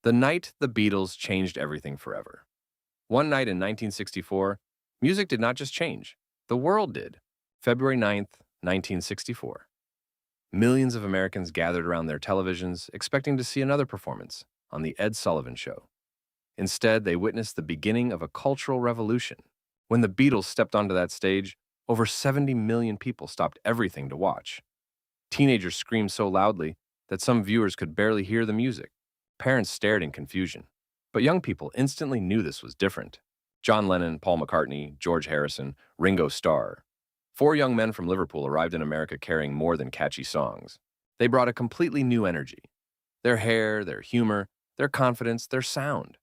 The night the Beatles changed everything forever. One night in 1964, music did not just change, the world did. February 9th, 1964. Millions of Americans gathered around their televisions, expecting to see another performance on The Ed Sullivan Show. Instead, they witnessed the beginning of a cultural revolution. When the Beatles stepped onto that stage, over 70 million people stopped everything to watch. Teenagers screamed so loudly that some viewers could barely hear the music. Parents stared in confusion. But young people instantly knew this was different. John Lennon, Paul McCartney, George Harrison, Ringo Starr. Four young men from Liverpool arrived in America carrying more than catchy songs. They brought a completely new energy. Their hair, their humor, their confidence, their sound.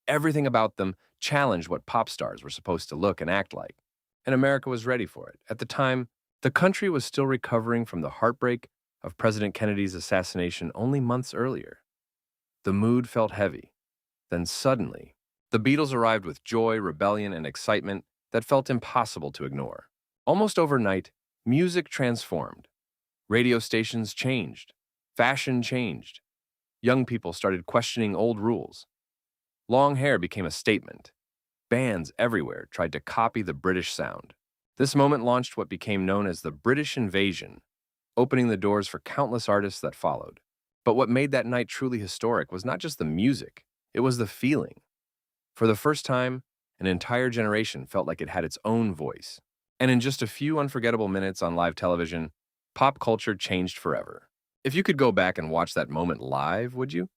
Everything about them challenged what pop stars were supposed to look and act like. And America was ready for it. At the time, the country was still recovering from the heartbreak of President Kennedy's assassination only months earlier. The mood felt heavy. Then suddenly, the Beatles arrived with joy, rebellion, and excitement that felt impossible to ignore. Almost overnight, music transformed. Radio stations changed. Fashion changed. Young people started questioning old rules. Long hair became a statement. Bands everywhere tried to copy the British sound. This moment launched what became known as the British Invasion, opening the doors for countless artists that followed. But what made that night truly historic was not just the music, it was the feeling. For the first time, an entire generation felt like it had its own voice. And in just a few unforgettable minutes on live television, pop culture changed forever. If you could go back and watch that moment live, would you?